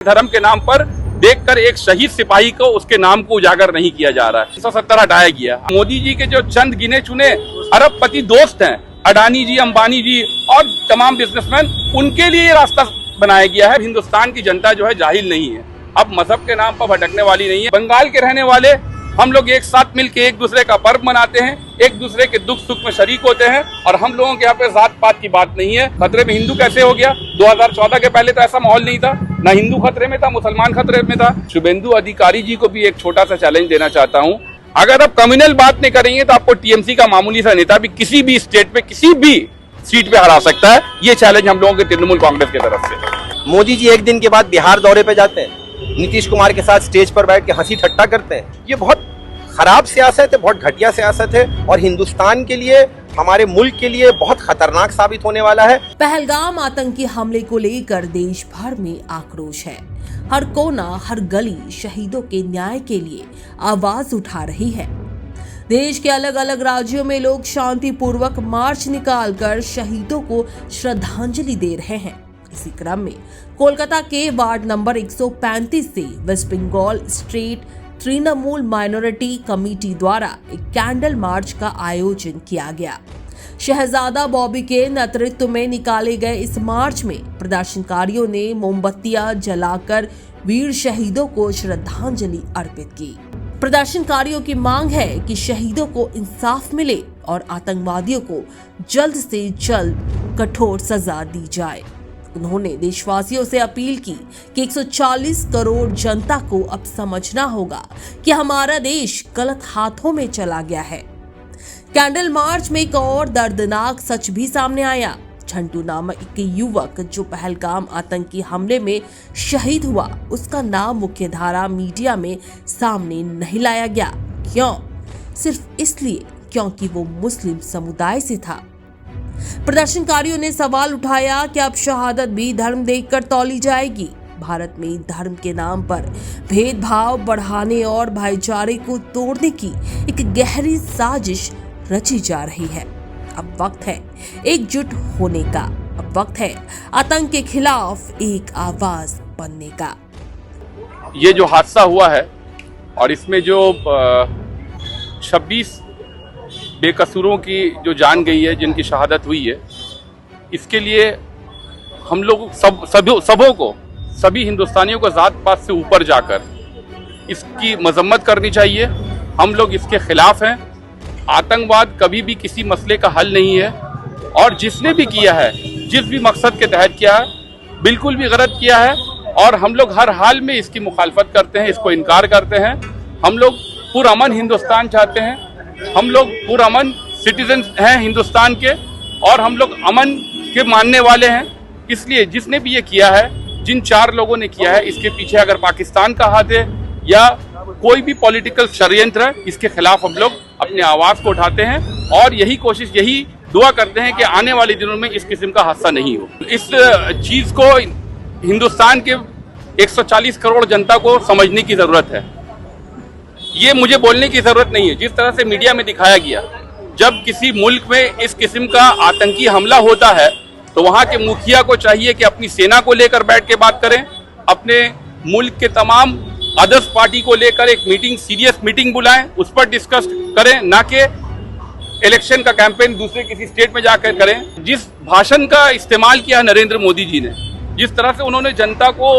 धर्म के नाम पर देखकर एक शहीद सिपाही को उसके नाम को उजागर नहीं किया जा रहा है। 170 हटाया गया। मोदी जी के जो चंद गिने चुने अरबपति दोस्त हैं, अडानी जी, अंबानी जी और तमाम बिजनेसमैन, उनके लिए ये रास्ता बनाया गया है। हिंदुस्तान की जनता जो है जाहिल नहीं है, अब मजहब के नाम पर भटकने वाली नहीं है। बंगाल के रहने वाले हम लोग एक साथ मिलकर एक दूसरे का पर्व मनाते हैं, एक दूसरे के दुख सुख में शरीक होते हैं और हम लोगों के यहाँ पे जात पात की बात नहीं है। खतरे में हिंदू कैसे हो गया? 2014 के पहले तो ऐसा माहौल नहीं था, ना हिंदू खतरे में था, मुसलमान खतरे में था। शुभेंदु अधिकारी जी को भी एक छोटा सा चैलेंज देना चाहता हूँ, अगर आप कम्युनल बात नहीं करेंगे तो आपको टीएमसी का मामूली सा नेता भी किसी भी स्टेट पे किसी भी सीट पे हरा सकता है। ये चैलेंज हम लोगों के तृणमूल कांग्रेस की तरफ से। मोदी जी एक दिन के बाद बिहार दौरे पे जाते हैं, नीतीश कुमार के साथ स्टेज पर बैठ के हंसी ठट्टा करते हैं। ये बहुत खराब सियासत है, बहुत घटिया सियासत है और हिंदुस्तान के लिए, हमारे मुल्क के लिए बहुत खतरनाक साबित होने वाला है। पहलगाम आतंकी हमले को लेकर देश भर में आक्रोश है। हर कोना, हर गली शहीदों के न्याय के लिए आवाज उठा रही है। देश के अलग अलग राज्यों में लोग शांतिपूर्वक मार्च निकालकर शहीदों को श्रद्धांजलि दे रहे हैं। इसी क्रम में कोलकाता के वार्ड नंबर 135 से West Bengal state Trinamool minority committee द्वारा एक कैंडल मार्च का आयोजन किया गया। शहजादा बॉबी के नेतृत्व में निकाले गए इस मार्च में प्रदर्शनकारियों ने मोमबत्तियां जलाकर वीर शहीदों को श्रद्धांजलि अर्पित की। प्रदर्शनकारियों की मांग है कि शहीदों को इंसाफ मिले और आतंकवादियों को जल्द से जल्द कठोर सजा दी जाए। उन्होंने देशवासियों से अपील की कि 140 करोड़ जनता को अब समझना होगा कि हमारा देश गलत हाथों में चला गया है। कैंडल मार्च में एक और दर्दनाक सच भी सामने आया। झंटू नामक एक युवक जो पहलगाम आतंकी हमले में शहीद हुआ, उसका नाम मुख्यधारा मीडिया में सामने नहीं लाया गया। क्यों? सिर्फ इसलिए क्योंकि वो मुस्लिम समुदाय से था। प्रदर्शनकारियों ने सवाल उठाया कि अब शहादत भी धर्म देखकर तौली जाएगी। भारत में धर्म के नाम पर भेदभाव बढ़ाने और भाईचारे को तोड़ने की एक गहरी साजिश रची जा रही है। अब वक्त है एकजुट होने का, अब वक्त है आतंक के खिलाफ एक आवाज बनने का। ये जो हादसा हुआ है और इसमें जो 26 बेकसूरों की जो जान गई है, जिनकी शहादत हुई है, इसके लिए हम लोग सभी हिंदुस्तानियों को जात पात से ऊपर जाकर इसकी मजम्मत करनी चाहिए। हम लोग इसके खिलाफ हैं। आतंकवाद कभी भी किसी मसले का हल नहीं है और जिसने भी किया है, जिस भी मकसद के तहत किया है, बिल्कुल भी गलत किया है और हम लोग हर हाल में इसकी मुखालफत करते हैं, इसको इनकार करते हैं। हम लोग पुरअमन हिंदुस्तान चाहते हैं, हम लोग पुरअमन सिटीजन हैं हिंदुस्तान के और हम लोग अमन के मानने वाले हैं। इसलिए जिसने भी ये किया है, जिन 4 लोगों ने किया है, इसके पीछे अगर पाकिस्तान का हाथ है या कोई भी पॉलिटिकल षड्यंत्र है, इसके खिलाफ हम लोग अपनी आवाज को उठाते हैं और यही कोशिश, यही दुआ करते हैं कि आने वाले दिनों में इस किस्म का हादसा नहीं हो। इस चीज को हिंदुस्तान के 140 करोड़ जनता को समझने की जरूरत है। ये मुझे बोलने की जरूरत नहीं है। जिस तरह से मीडिया में दिखाया गया, जब किसी मुल्क में इस किस्म का आतंकी हमला होता है तो वहां के मुखिया को चाहिए कि अपनी सेना को लेकर बैठ के बात करें, अपने मुल्क के तमाम अदर्स पार्टी को लेकर एक मीटिंग, सीरियस मीटिंग बुलाएं, उस पर डिस्कस करें, ना कि इलेक्शन का कैंपेन दूसरे किसी स्टेट में जाकर करें। जिस भाषण का इस्तेमाल किया नरेंद्र मोदी जी ने, जिस तरह से उन्होंने जनता को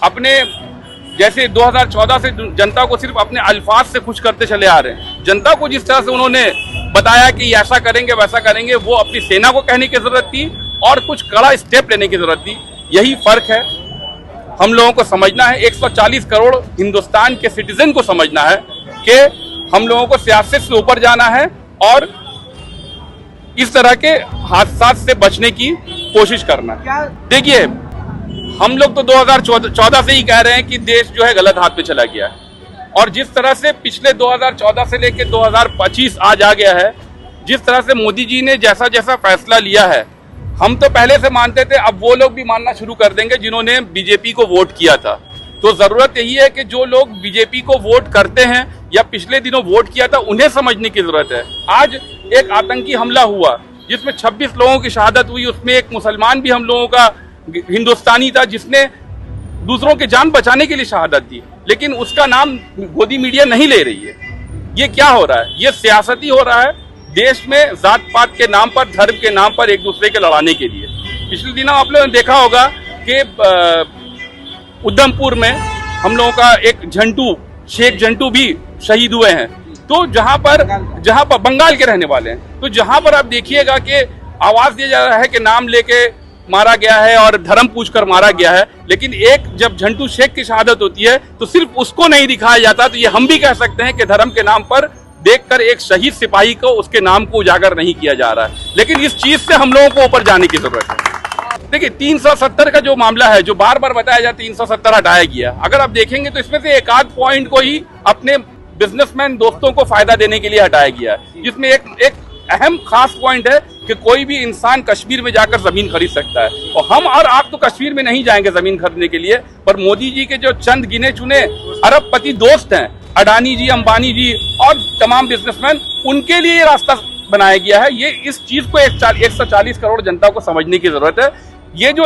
अपने, जैसे 2014 से जनता को सिर्फ अपने अल्फाज से खुश करते चले आ रहे हैं, जनता को जिस तरह से उन्होंने बताया कि ऐसा करेंगे वैसा करेंगे, वो अपनी सेना को कहने की जरूरत थी और कुछ कड़ा स्टेप लेने की जरूरत थी। यही फर्क है। हम लोगों को समझना है, 140 करोड़ हिंदुस्तान के सिटीजन को समझना है कि हम लोगों को सियासत से ऊपर जाना है और इस तरह के हादसा से बचने की कोशिश करना है। देखिए, हम लोग तो 2014 से ही कह रहे हैं कि देश जो है गलत हाथ पे चला गया है और जिस तरह से पिछले 2014 से लेकर 2025 आज आ गया है, जिस तरह से मोदी जी ने जैसा जैसा फैसला लिया है, हम तो पहले से मानते थे, अब वो लोग भी मानना शुरू कर देंगे जिन्होंने बीजेपी को वोट किया था। तो जरूरत यही है कि जो लोग बीजेपी को वोट करते हैं या पिछले दिनों वोट किया था, उन्हें समझने की जरूरत है। आज एक आतंकी हमला हुआ जिसमें 26 लोगों की शहादत हुई, उसमें एक मुसलमान भी हम लोगों का हिंदुस्तानी था जिसने दूसरों की जान बचाने के लिए शहादत दी, लेकिन उसका नाम गोदी मीडिया नहीं ले रही है। ये क्या हो रहा है? ये सियासती हो रहा है, देश में जात पात के नाम पर, धर्म के नाम पर एक दूसरे के लड़ाने के लिए। पिछले दिनों आप लोगों ने देखा होगा कि उधमपुर में हम लोगों का एक झंटू, शेख झंटू भी शहीद हुए हैं। तो जहां पर बंगाल के रहने वाले हैं, तो जहां पर आप देखिएगा कि आवाज दिया जा रहा है कि नाम लेके मारा गया है और धर्म पूछकर मारा गया है, लेकिन एक जब झंटू शेख की शहादत होती है तो सिर्फ उसको नहीं दिखाया जाता। तो ये हम भी कह सकते हैं कि धर्म के नाम पर देखकर एक शहीद सिपाही को, उसके नाम को उजागर नहीं किया जा रहा है। लेकिन इस चीज से हम लोगों को ऊपर जाने की जरूरत है। देखिए 370 का जो मामला है, जो बार बार बताया जाता है 370 हटाया गया, अगर आप देखेंगे तो इसमें से एक आध पॉइंट को ही अपने बिजनेसमैन दोस्तों को फायदा देने के लिए हटाया गया है, जिसमें एक अहम खास पॉइंट है कि कोई भी इंसान कश्मीर में जाकर जमीन खरीद सकता है। और हम और आप तो कश्मीर में नहीं जाएंगे जमीन खरीदने के लिए, पर मोदी जी के जो चंद गिने चुने अरबपति दोस्त हैं, अडानी जी, अंबानी जी और तमाम बिजनेसमैन, उनके लिए ये रास्ता बनाया गया है। ये इस चीज को 140 करोड़ जनता को समझने की जरूरत है। ये जो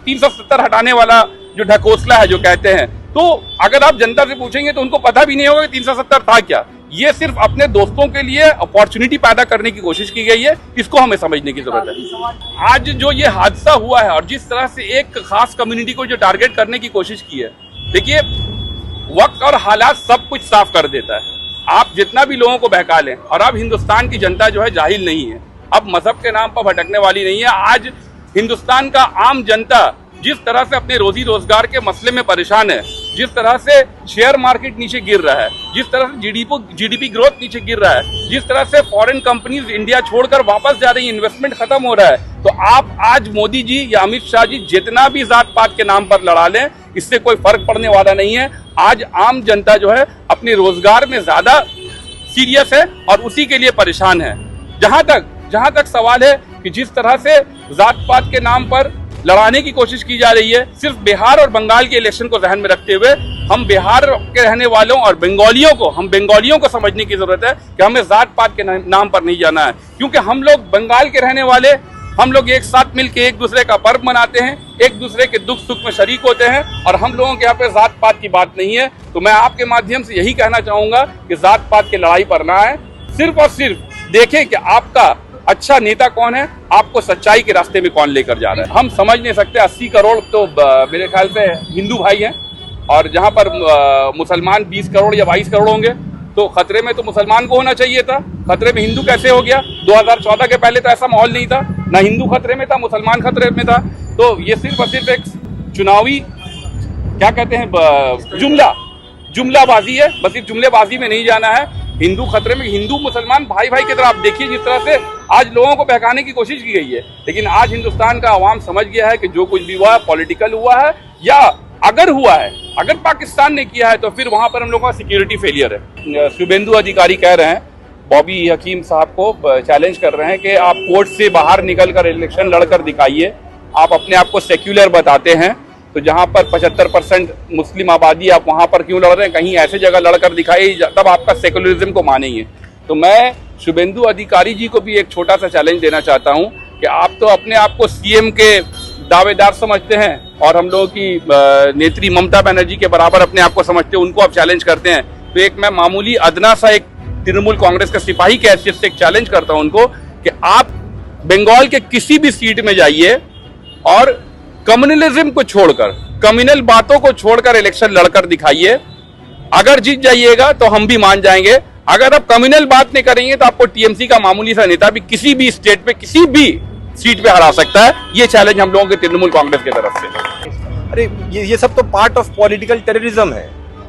370 हटाने वाला जो ढकोसला है, जो कहते हैं, तो अगर आप जनता से पूछेंगे तो उनको पता भी नहीं होगा कि 370 था क्या। ये सिर्फ अपने दोस्तों के लिए अपॉर्चुनिटी पैदा करने की कोशिश की गई है, इसको हमें समझने की जरूरत है। आज जो ये हादसा हुआ है और जिस तरह से एक खास कम्युनिटी को जो टारगेट करने की कोशिश की है, देखिए वक्त और हालात सब कुछ साफ कर देता है। आप जितना भी लोगों को बहका लें, और अब हिंदुस्तान की जनता जो है जाहिल नहीं है, अब मजहब के नाम पर भटकने वाली नहीं है। आज हिंदुस्तान का आम जनता जिस तरह से अपने रोजी रोजगार के मसले में परेशान है, जिस तरह से शेयर मार्केट नीचे गिर रहा है, जिस तरह से जीडीपी ग्रोथ नीचे गिर रहा है, जिस तरह से फॉरेन कंपनीज इंडिया छोड़कर वापस जा रही है, इन्वेस्टमेंट खत्म हो रहा है, तो आप आज मोदी जी या अमित शाह जी जितना भी जात पात के नाम पर लड़ा लें, इससे कोई फर्क पड़ने वाला नहीं है। आज आम जनता जो है अपने रोजगार में ज्यादा सीरियस है और उसी के लिए परेशान है। जहां तक सवाल है कि जिस तरह से जात पात के नाम पर लड़ाने की कोशिश की जा रही है, सिर्फ बिहार और बंगाल के इलेक्शन को ध्यान में रखते हुए हम बिहार के रहने वालों और बंगालियों को समझने की जरूरत है कि हमें जात पात के नाम पर नहीं जाना है। क्योंकि हम लोग बंगाल के रहने वाले, हम लोग एक साथ मिलकर एक दूसरे का पर्व मनाते हैं, एक दूसरे के दुख सुख में शरीक होते हैं, और हम लोगों के यहाँ पे जात पात की बात नहीं है। तो मैं आपके माध्यम से यही कहना चाहूंगा कि जात पात की लड़ाई पर ना आए, सिर्फ और सिर्फ देखें कि आपका अच्छा नेता कौन है, आपको सच्चाई के रास्ते में कौन लेकर जा रहा है। हम समझ नहीं सकते 80 करोड़ तो मेरे ख्याल से हिंदू भाई हैं, और जहां पर मुसलमान 20 करोड़ या 22 करोड़ होंगे, तो खतरे में तो मुसलमान को होना चाहिए था। खतरे में हिंदू कैसे हो गया? 2014 के पहले तो ऐसा माहौल नहीं था, ना हिंदू खतरे में था, मुसलमान खतरे में था। तो ये सिर्फ और सिर्फ एक चुनावी क्या कहते हैं जुमलाबाजी है। बस सिर्फ जुमलेबाजी में नहीं जाना है। हिंदू खतरे में, हिंदू मुसलमान भाई भाई की तरह आप देखिए जिस तरह से आज लोगों को बहकाने की कोशिश की गई है। लेकिन आज हिंदुस्तान का अवाम समझ गया है कि जो कुछ भी हुआ है पॉलिटिकल हुआ है, या अगर हुआ है, अगर पाकिस्तान ने किया है, तो फिर वहां पर हम लोगों का सिक्योरिटी फेलियर है। शुभेंदु अधिकारी कह रहे हैं, बॉबी हकीम साहब को चैलेंज कर रहे हैं कि आप कोर्ट से बाहर निकलकर इलेक्शन लड़कर दिखाइए। आप अपने आप को सेक्युलर बताते हैं, तो जहां पर 75% मुस्लिम आबादी, आप वहां पर क्यों लड़ रहे हैं? कहीं ऐसे जगह लड़कर दिखाइए, तब आपका सेकुलरिज्म को मानेंगे। तो मैं शुभेंदु अधिकारी जी को भी एक छोटा सा चैलेंज देना चाहता हूं कि आप तो अपने आप को सीएम के दावेदार समझते हैं और हम लोगों की नेत्री ममता बनर्जी के बराबर अपने आप को समझते हैं, उनको आप चैलेंज करते हैं। तो एक मैं मामूली अदना सा एक तृणमूल कांग्रेस का सिपाही के हैसियत से एक चैलेंज करता हूं उनको कि आप बंगाल के किसी भी सीट में जाइए और कम्युनलिज्म को छोड़कर, कम्युनल बातों को छोड़कर इलेक्शन लड़कर दिखाइए। अगर जीत जाइएगा तो हम भी मान जाएंगे। अगर आप कम्युनल बात नहीं करेंगे तो आपको टीएमसी का मामूली सा नेता भी किसी भी स्टेट पे, किसी भी सीट पे हरा सकता है। ये चैलेंज हम लोगों के तृणमूल कांग्रेस की तरफ से। अरे ये सब तो पार्ट ऑफ पॉलिटिकल टेररिज्म है।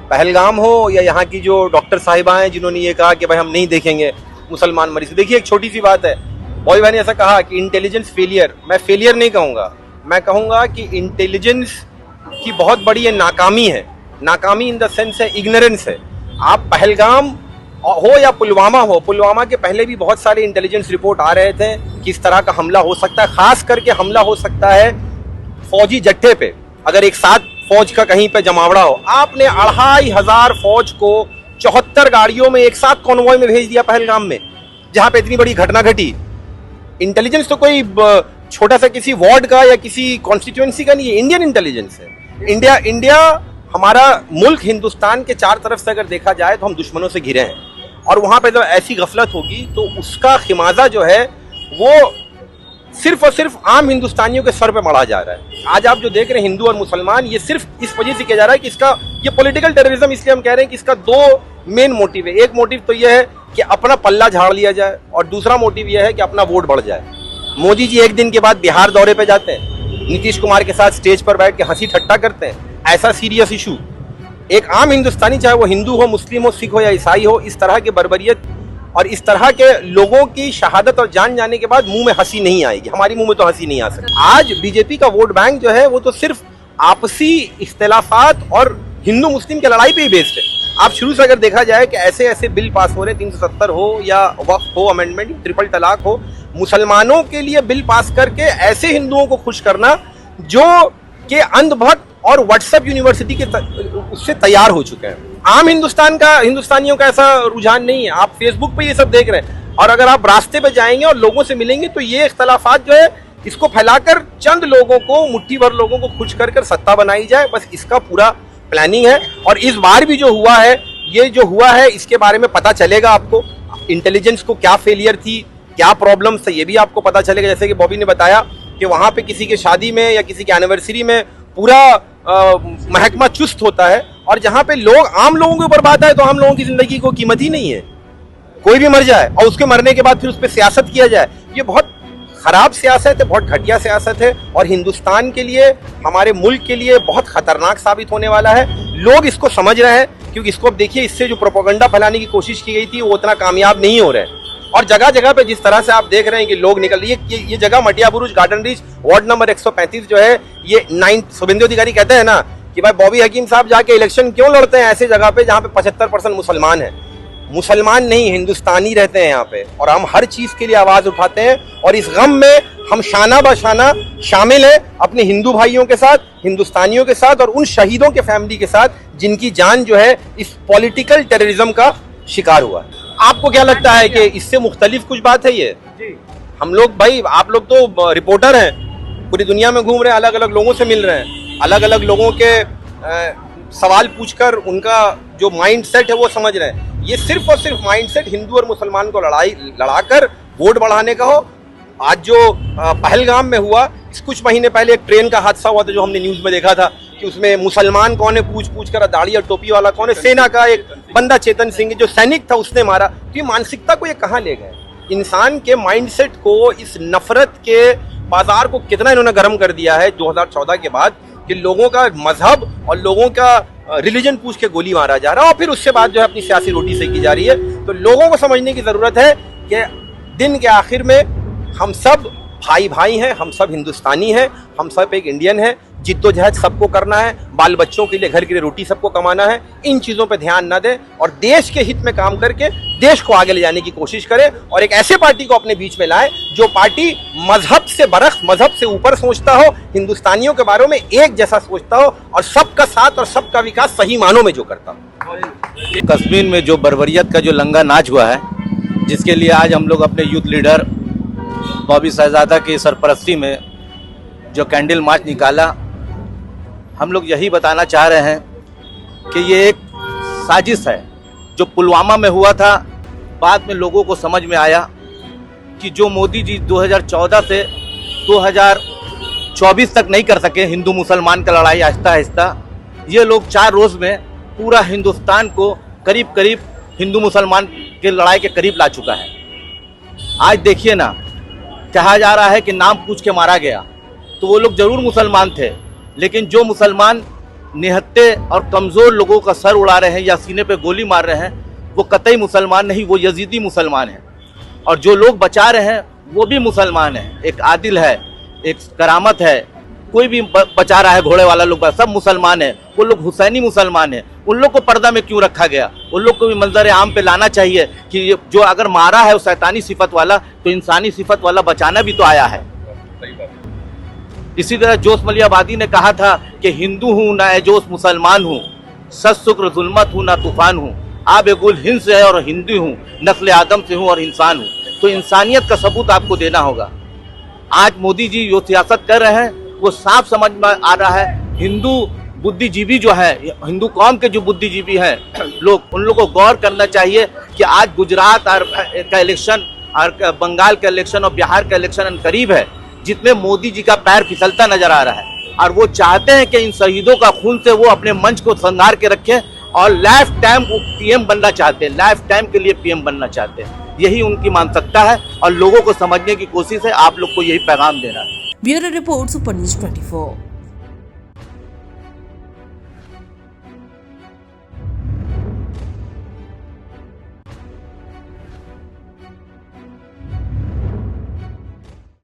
पहलगाम हो या यहाँ की जो डॉक्टर साहिबा हैं जिन्होंने ये कहा कि भाई हम नहीं देखेंगे मुसलमान मरीज। देखिए एक छोटी सी बात है, बॉबी भाई ने ऐसा कहा कि इंटेलिजेंस फेलियर, मैं फेलियर नहीं कहूँगा, मैं कहूँगा कि इंटेलिजेंस की बहुत बड़ी ये नाकामी है। नाकामी इन द सेंस है इग्नोरेंस है। आप पहलगाम हो या पुलवामा हो, पुलवामा के पहले भी बहुत सारे इंटेलिजेंस रिपोर्ट आ रहे थे कि इस तरह का हमला हो सकता है। खास करके हमला हो सकता है फौजी जत्थे पे, अगर एक साथ फौज का कहीं पे जमावड़ा हो। आपने 2500 फौज को 74 गाड़ियों में एक साथ कॉन्वॉय में भेज दिया पहलगाम में, जहां पे इतनी बड़ी घटना घटी। इंटेलिजेंस तो कोई छोटा सा किसी वार्ड का या किसी कॉन्स्टिट्यूएंसी का नहीं है, इंडियन इंटेलिजेंस है। इंडिया हमारा मुल्क हिंदुस्तान के चार तरफ से अगर देखा जाए तो हम दुश्मनों से घिरे हैं और वहां पे जब ऐसी गफलत होगी तो उसका खिमाजा जो है वो सिर्फ और सिर्फ आम हिंदुस्तानियों के सर पे मढ़ा जा रहा है। आज आप जो देख रहे हैं हिंदू और मुसलमान, ये सिर्फ इस वजह से किया जा रहा है कि इसका ये पॉलिटिकल टेररिज्म, इसलिए हम कह रहे हैं कि इसका दो मेन मोटिव है। एक मोटिव तो यह है कि अपना पल्ला झाड़ लिया जाए और दूसरा मोटिव यह है कि अपना वोट बढ़ जाए। मोदी जी एक दिन के बाद बिहार दौरे पे जाते हैं, नीतीश कुमार के साथ स्टेज पर बैठ के हंसी ठट्टा करते हैं। ऐसा सीरियस इशू एक आम हिंदुस्तानी, चाहे वो हिंदू हो, मुस्लिम हो, सिख हो या ईसाई हो, इस तरह के बर्बरियत और इस तरह के लोगों की शहादत और जान जाने के बाद मुंह में हंसी नहीं आएगी। हमारी मुंह में तो हंसी नहीं आ सकती। आज बीजेपी का वोट बैंक जो है वो तो सिर्फ आपसी इख्तिलाफात और हिंदू मुस्लिम की लड़ाई पे ही बेस्ड है। आप शुरू से अगर देखा जाए कि ऐसे ऐसे बिल पास हो रहे, 370 हो या वक्फ हो, अमेंडमेंट, ट्रिपल तलाक हो, मुसलमानों के लिए बिल पास करके ऐसे हिंदुओं को खुश करना जो कि अंधभक्त और व्हाट्सएप यूनिवर्सिटी के उससे तैयार हो चुके हैं। आम हिंदुस्तानियों का ऐसा रुझान नहीं है। आप फेसबुक पे ये सब देख रहे हैं और अगर आप रास्ते पे जाएंगे और लोगों से मिलेंगे तो ये इख्तलाफात जो है इसको फैलाकर चंद लोगों को, मुट्ठी भर लोगों को खुश कर सत्ता बनाई जाए, बस इसका पूरा प्लानिंग है। और इस बार भी जो हुआ है, ये जो हुआ है इसके बारे में पता चलेगा आपको। इंटेलिजेंस को क्या फेलियर थी, क्या प्रॉब्लम था, ये भी आपको पता चलेगा। जैसे कि बॉबी ने बताया कि वहां पे किसी के शादी में या किसी की एनिवर्सरी में पूरा महकमा चुस्त होता है और जहां पे लोग, आम लोगों के ऊपर बात आए तो आम लोगों की जिंदगी को कीमत ही नहीं है। कोई भी मर जाए और उसके मरने के बाद फिर उस पर सियासत किया जाए, ये बहुत खराब सियासत है, बहुत घटिया सियासत है और हिंदुस्तान के लिए, हमारे मुल्क के लिए बहुत खतरनाक साबित होने वाला है। लोग इसको समझ रहे हैं क्योंकि इसको अब देखिए, इससे जो प्रोपेगेंडा फैलाने की कोशिश की गई थी वो उतना कामयाब नहीं हो रहा है। और जगह जगह पे जिस तरह से आप देख रहे हैं कि लोग निकल, ये जगह मटिया बुरुज, गार्डन रीच, वार्ड नंबर 135 जो है, ये 9 शुभेंदु अधिकारी कहते हैं ना कि भाई बॉबी हकीम साहब जाके इलेक्शन क्यों लड़ते हैं ऐसे जगह पे जहाँ पे 75% मुसलमान है। मुसलमान नहीं, हिंदुस्तानी रहते हैं यहाँ पे और हम हर चीज के लिए आवाज उठाते हैं और इस गम में हम शाना बशाना शामिल हैं अपने हिंदू भाइयों के साथ, हिंदुस्तानियों के साथ और उन शहीदों के फैमिली के साथ जिनकी जान जो है इस पॉलिटिकल टेररिज्म का शिकार हुआ है। आपको क्या लगता है कि इससे मुख्तलिफ कुछ बात है ये? हम लोग, भाई आप लोग तो रिपोर्टर हैं, पूरी दुनिया में घूम रहे हैं, अलग अलग लोगों से मिल रहे हैं, अलग अलग लोगों के सवाल पूछकर उनका जो माइंड सेट है वो समझ रहे हैं। ये सिर्फ और सिर्फ माइंड सेट हिंदू और मुसलमान को लड़ाकर वोट बढ़ाने का हो। आज जो पहलगाम में हुआ, इस कुछ महीने पहले एक ट्रेन का हादसा हुआ था जो हमने न्यूज में देखा था कि उसमें मुसलमान कौन है पूछ कर, दाढ़ी और टोपी वाला कौन है, सेना का एक बंदा चेतन सिंह जो सैनिक था उसने मारा। तो ये मानसिकता को ये कहाँ ले गए? इंसान के माइंडसेट को, इस नफरत के बाजार को कितना इन्होंने गर्म कर दिया है 2014 के बाद कि लोगों का मजहब और लोगों का रिलीजन पूछ के गोली मारा जा रहा है और फिर उससे बाद जो है अपनी सियासी रोटी सेकी जा रही है। तो लोगों को समझने की जरूरत है कि दिन के आखिर में हम सब भाई भाई हैं, हम सब हिंदुस्तानी हैं, हम सब एक इंडियन हैं। जिद्दोजहद सबको करना है, बाल बच्चों के लिए, घर के लिए रोटी सबको कमाना है। इन चीज़ों पे ध्यान ना दें और देश के हित में काम करके देश को आगे ले जाने की कोशिश करें और एक ऐसे पार्टी को अपने बीच में लाएं जो पार्टी मजहब से बरख, मजहब से ऊपर सोचता हो, हिंदुस्तानियों के बारे में एक जैसा सोचता हो और सबका साथ और सबका विकास सही मानों में जो करता हो। कश्मीर में जो बर्बरियत का जो लंगा नाच हुआ है, जिसके लिए आज हम लोग अपने यूथ लीडर बॉबी शहजादा की सरपरस्ती में जो कैंडल मार्च निकाला, हम लोग यही बताना चाह रहे हैं कि ये एक साजिश है। जो पुलवामा में हुआ था, बाद में लोगों को समझ में आया कि जो मोदी जी 2014 से 2024 तक नहीं कर सके हिंदू मुसलमान का लड़ाई, आहिस्ता आहिस्ता ये लोग 4 रोज़ में पूरा हिंदुस्तान को करीब करीब हिंदू मुसलमान के लड़ाई के करीब ला चुका है। आज देखिए ना, कहा जा रहा है कि नाम पूछ के मारा गया, तो वो लोग जरूर मुसलमान थे, लेकिन जो मुसलमान निहत्ते और कमज़ोर लोगों का सर उड़ा रहे हैं या सीने पे गोली मार रहे हैं, वो कतई मुसलमान नहीं, वो यजीदी मुसलमान हैं। और जो लोग बचा रहे हैं वो भी मुसलमान हैं। एक आदिल है, एक करामत है, कोई भी बचा रहा है, घोड़े वाला लोग, सब मुसलमान है। वो लोग हुसैनी मुसलमान है। उन लोग को पर्दा में क्यों रखा गया? उन लोग को भी मंजर आम पे लाना चाहिए कि जो अगर मारा है वो शैतानी सिफत वाला, तो इंसानी सिफत वाला बचाना भी तो आया है। इसी तरह जोश मलियाबादी ने कहा था कि हिंदू हूँ ना जोश मुसलमान हूँ, सच शुक्र जुल्मत हूँ ना तूफान हूँ, आब गुल हिंद से है और हिंदू हूँ, नस्ल आदम से हूँ और इंसान हूँ। तो इंसानियत का सबूत आपको देना होगा। आज मोदी जी जो सियासत कर रहे हैं वो साफ समझ में आ रहा है। हिंदू बुद्धिजीवी जो है, हिंदू कौम के जो बुद्धिजीवी हैं लोग, उन लोगों को गौर करना चाहिए कि आज गुजरात का इलेक्शन और बंगाल का इलेक्शन और बिहार का इलेक्शन करीब है, जितने मोदी जी का पैर फिसलता नजर आ रहा है, और वो चाहते हैं कि इन शहीदों का खून से वो अपने मंच को संगार के रखें और लाइफ टाइम पीएम बनना चाहते हैं, लाइफ टाइम के लिए पीएम बनना चाहते हैं। यही उनकी मानसिकता है और लोगों को समझने की कोशिश है। आप लोग को यही पैगाम देना है। Bureau report, super news 24।